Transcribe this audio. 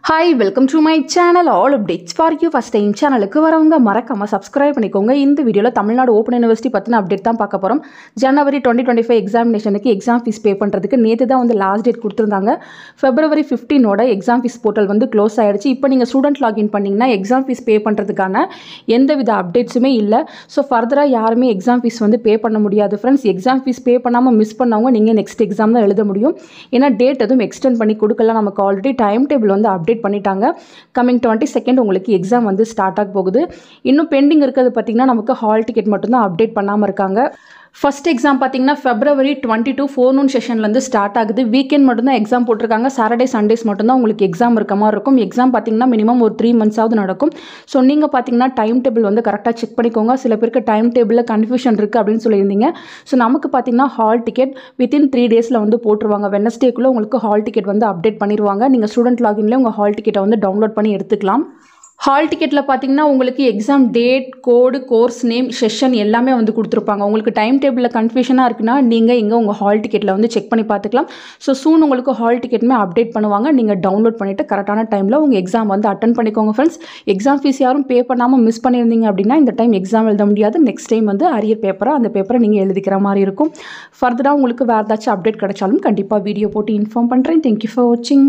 Hi, welcome to my channel. All updates for you. First time சேனலுக்கு வரவங்க மறக்காம subscribe பண்ணிக்கோங்க. இந்த வீடியோல தமிழ்நாடு ஓபன் யுனிவர்சிட்டி பத்தின அப்டேட் தான் பார்க்க போறோம். ஜனவரி 2025 எக்ஸாமினேஷனுக்கு எக்ஸாம் ஃபீஸ் பே பண்றதுக்கு நேத்து தான் வந்து லாஸ்ட் டேட் கொடுத்திருந்தாங்க. February 15 ஓட எக்ஸாம் ஃபீஸ் போர்ட்டல் வந்து க்ளோஸ் ஆயிடுச்சு. இப்போ நீங்க ஸ்டூடண்ட் லாகின் பண்ணீங்கன்னா எக்ஸாம் ஃபீஸ் பே பண்றதுக்கான எந்தவித அப்டேட்ஸுமே இல்ல. சோ ஃபர்தரா யாருமே எக்ஸாம் ஃபீஸ் வந்து பே பண்ண முடியாது फ्रेंड्स. எக்ஸாம் ஃபீஸ் பே பண்ணாம மிஸ் பண்ணவங்க நீங்க நெக்ஸ்ட் எக்ஸாம் தான் எழுத முடியும். ஏனா டேட் எதுவும் எக்ஸ்டெண்ட் பண்ணி கொடுக்கல. நமக்கு ஆல்ரெடி டைம் டேபிள் வந்து அப்டேட் பண்ணிட்டாங்க. கமிங் 22 உங்களுக்கு எக்ஸாம் வந்து ஸ்டார்ட் ஆக போகுது. இன்னும் பெண்டிங் இருக்குது பாத்தீங்கன்னா நமக்கு ஹால் டிக்கெட் மட்டும் தான் அப்டேட் பண்ணாம இருக்காங்க. ஃபர்ஸ்ட் எக்ஸாம் பாத்தீங்கன்னா February 22 forenoon செஷன்ல இருந்து ஸ்டார்ட் ஆகுது. வீக்கெண்ட் மட்டும் தான் எக்ஸாம் போட்டுருக்காங்க. சாட்டர்டே சண்டேஸ் மட்டும் தான் உங்களுக்கு எக்ஸாம் இருக்க மாதிரி இருக்கும். எக்ஸாம் பாத்தீங்கன்னா மினிமம் ஒரு 3 months ஆவது நடக்கும். சோ நீங்க பாத்தீங்கன்னா டைம் டேபிள் வந்து கரெக்ட்டா செக் பண்ணிக்கோங்க. சில பேருக்கு டைம் டேபிள்ல கன்ஃபியூஷன் இருக்கு அப்படினு சொல்லியிருந்தீங்க. சோ நமக்கு பாத்தீங்கன்னா ஹால் டிக்கெட் within 3 daysல வந்து போட்டுருவாங்க. வெட்னஸ்டேக்குள்ள உங்களுக்கு ஹால் டிக்கெட் வந்து அப்டேட் பண்ணிடுவாங்க. நீங்க ஸ்டூடண்ட் லாகின்ல உங்க ஹால் டிக்கெட்டை வந்து டவுன்லோட் பண்ணி எடுத்துக்கலாம். ஹால் டிக்கெட்டில் பார்த்தீங்கன்னா உங்களுக்கு எக்ஸாம் டேட், கோடு, கோர்ஸ் நேம், செஷன் எல்லாமே வந்து கொடுத்துருப்பாங்க. உங்களுக்கு டைம் டேபிளில் கன்ஃபியூஷனாக இருக்குன்னா நீங்கள் இங்கே உங்கள் ஹால் டிக்கெட்டில் வந்து செக் பண்ணி பார்த்துக்கலாம். ஸோ சூன் உங்களுக்கு ஹால் டிக்கெட்டுமே அப்டேட் பண்ணுவாங்க. நீங்கள் டவுன்லோட் பண்ணிவிட்டு கரெக்டான டைமில் உங்கள் எக்ஸாம் வந்து அட்டன் பண்ணிக்கோங்க ஃப்ரெண்ட்ஸ். எக்ஸாம் ஃபீஸ் யாரும் பே பண்ணாமல் மிஸ் பண்ணியிருந்தீங்க அப்படின்னா இந்த டைம் எக்ஸாம் எழுத முடியாது. நெக்ஸ்ட் டைம் வந்து அரியர் பேப்பரை அந்த பேப்பரை நீங்கள் எழுதிக்கிற மாதிரி இருக்கும். ஃபர்தராக உங்களுக்கு வேறு ஏதாச்சும் அப்டேட் கிடைச்சாலும் கண்டிப்பாக வீடியோ போட்டு இன்ஃபார்ம் பண்ணுறேன். தேங்க்யூ ஃபார் வாட்சிங்.